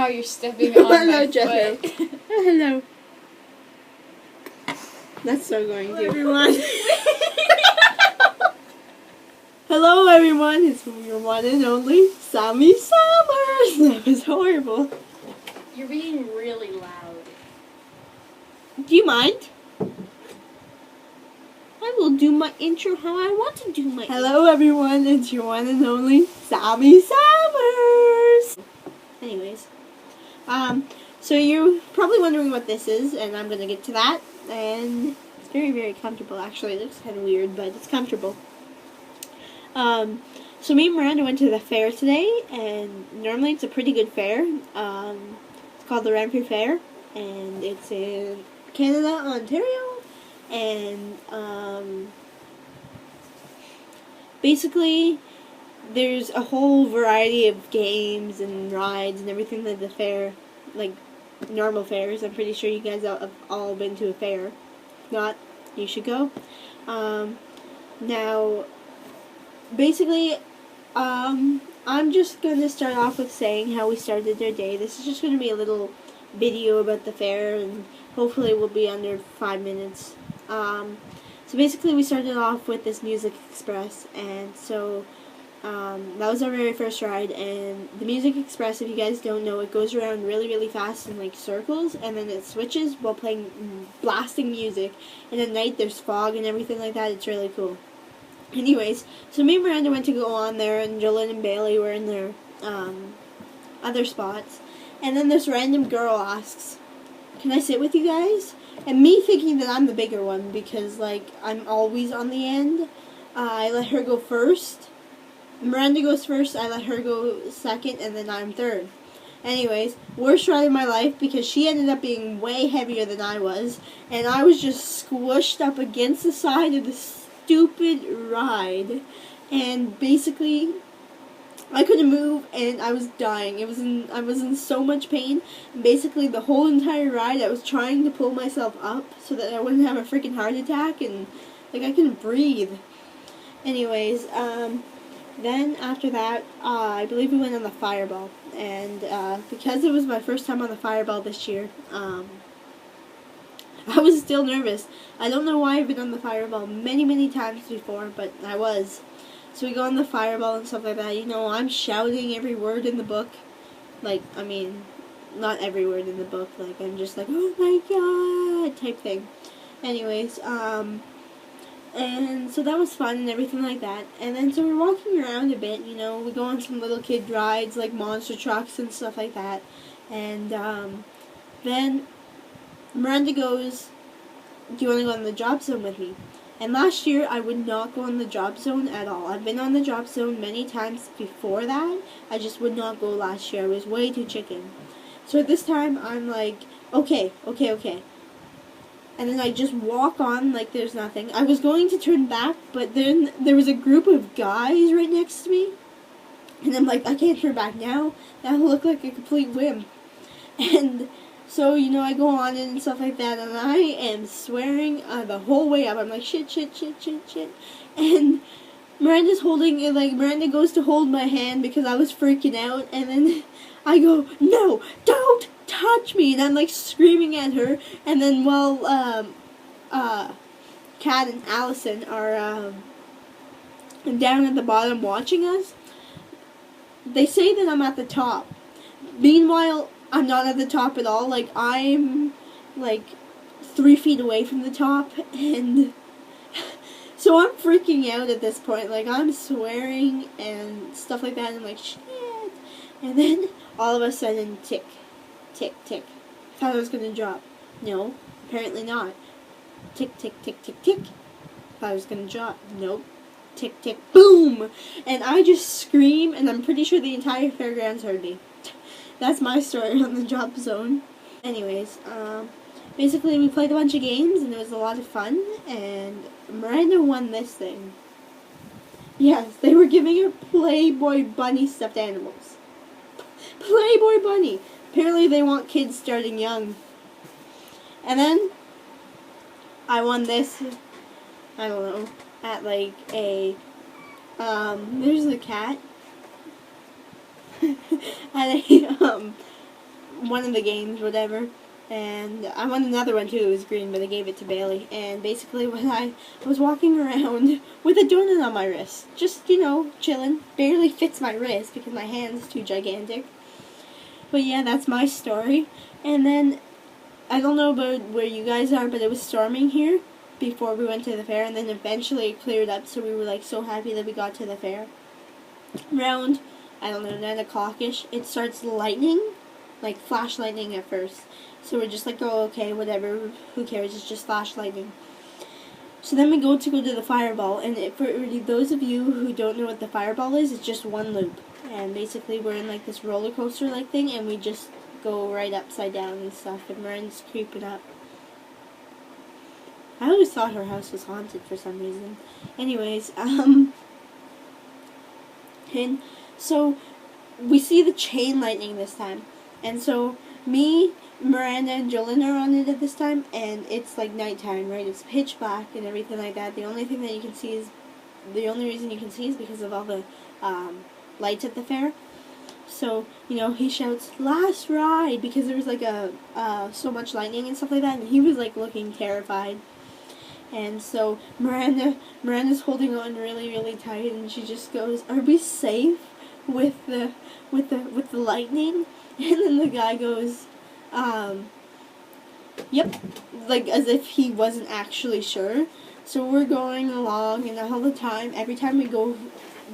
now you're stepping on my Hello, foot. Hello. That's so going to. Everyone. Hello, everyone. It's your one and only Sammy Summers. That was horrible. You're being really loud. Do you mind? I will do my intro how I want to do my Hello, everyone. It's your one and only Sammy Summers. Anyways, so you're probably wondering what this is, and I'm gonna get to that. And it's very, very comfortable. Actually, it looks kind of weird, but it's comfortable. So me and Miranda went to the fair today, and normally it's a pretty good fair. It's called the Renfrew Fair, and it's in Canada, Ontario, and basically there's a whole variety of games and rides and everything like the fair, like normal fairs. I'm pretty sure you guys have all been to a fair. If not, you should go. Now, basically, I'm just going to start off with saying how we started our day. This is just going to be a little video about the fair, and hopefully it will be under 5 minutes. So basically we started off with this Music Express, and so that was our very first ride. And the Music Express, if you guys don't know, it goes around really, really fast in like circles, and then it switches while playing blasting music, and at night there's fog and everything like that. It's really cool. Anyways, so me and Miranda went to go on there, and Jolyn and Bailey were in their other spots. And then this random girl asks, "Can I sit with you guys?" And me thinking that I'm the bigger one because, like, I'm always on the end, I let her go first. Miranda goes first, I let her go second, and then I'm third. Anyways, worst ride of my life because she ended up being way heavier than I was, and I was just squished up against the side of the stupid ride, and basically I couldn't move and I was dying. I was in so much pain. And basically the whole entire ride I was trying to pull myself up so that I wouldn't have a freaking heart attack, and like I couldn't breathe. Anyways, then after that, I believe we went on the Fireball, and because it was my first time on the Fireball this year, I was still nervous. I don't know why I've been on the Fireball many, many times before, but I was. So we go on the Fireball and stuff like that. You know, I'm shouting every word in the book. Like, I mean, not every word in the book. Like, I'm just like, oh my god, type thing. Anyways, and so that was fun and everything like that. And then so we're walking around a bit, you know. We go on some little kid rides, like monster trucks and stuff like that. And then Miranda goes, "Do you want to go on the Drop Zone with me?" And last year, I would not go on the Drop Zone at all. I've been on the Drop Zone many times before that. I just would not go last year. I was way too chicken. So this time, I'm like, okay. And then I just walk on like there's nothing. I was going to turn back, but then there was a group of guys right next to me. And I'm like, I can't turn back now. That'll look like a complete wimp. And so, you know, I go on and stuff like that, and I am swearing the whole way up. I'm like, shit. And Miranda's holding, like, Miranda goes to hold my hand because I was freaking out, and then I go, "No, don't touch me!" And I'm, like, screaming at her, and then while, Kat and Allison are, down at the bottom watching us, they say that I'm at the top. Meanwhile, I'm not at the top at all. Like, I'm, like, 3 feet away from the top, and so I'm freaking out at this point. Like, I'm swearing and stuff like that, and I'm like, shit. And then, all of a sudden, tick, tick, tick. I thought I was going to drop. No, apparently not. Tick, tick, tick, tick, tick. Thought I was going to drop. Nope. Tick, tick, boom! And I just scream, and I'm pretty sure the entire fairgrounds heard me. That's my story on the Drop Zone. Anyways, basically we played a bunch of games, and it was a lot of fun, and Miranda won this thing. Yes, they were giving her Playboy Bunny stuffed animals. Playboy Bunny! Apparently they want kids starting young. And then, I won this, I don't know, at like a, there's the cat. At one of the games, whatever. And I won another one too. It was green, but I gave it to Bailey. And basically, when I was walking around with a donut on my wrist, just chilling, barely fits my wrist because my hand's too gigantic. But yeah, that's my story. And then I don't know about where you guys are, but it was storming here before we went to the fair, and then eventually it cleared up. So we were like so happy that we got to the fair. Around, I don't know, 9 o'clock-ish, it starts lightning, like flash lightning at first. So we're just like, oh, okay, whatever, who cares, it's just flash lightning. So then we go to the fireball, and for those of you who don't know what the fireball is, it's just one loop. And basically we're in like this roller coaster like thing, and we just go right upside down and stuff, and Miranda's creeping up. I always thought her house was haunted for some reason. Anyways, and so we see the chain lightning this time. And so me, Miranda, and Jolyn are on it at this time, and it's like nighttime, right? It's pitch black and everything like that. The only reason you can see is because of all the lights at the fair. So, he shouts, "Last ride," because there was like so much lightning and stuff like that, and he was like looking terrified. And so Miranda's holding on really, really tight, and she just goes, "Are we safe with the lightning?" And then the guy goes, "Yep," like as if he wasn't actually sure. So we're going along, and all the time, every time we go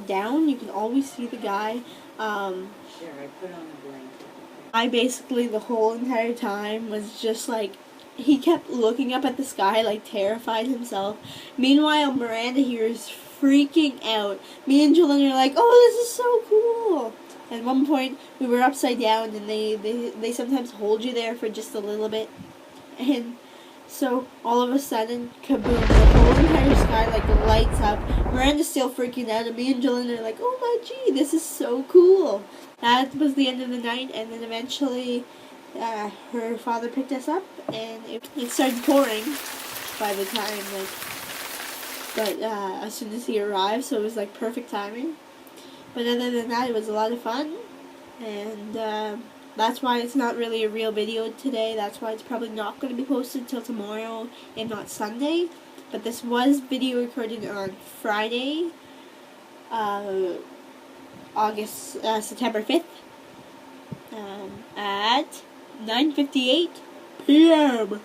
down, you can always see the guy. Sure, I put on the blanket. I basically the whole entire time was just like, he kept looking up at the sky like terrified himself. Meanwhile, Miranda here is freaking out. Me and Jolyn are like, "Oh, this is so cool." At one point, we were upside down, and they sometimes hold you there for just a little bit. And so, all of a sudden, kaboom, the whole entire sky like lights up. Miranda's still freaking out, and me and Jolyn are like, "Oh my gee, this is so cool." That was the end of the night, and then eventually her father picked us up, and it started pouring by the time, but as soon as he arrived, so it was like perfect timing. But other than that, it was a lot of fun, and that's why it's not really a real video today. That's why it's probably not going to be posted till tomorrow, if not Sunday. But this was video recorded on Friday, September 5th, at 9:58 p.m.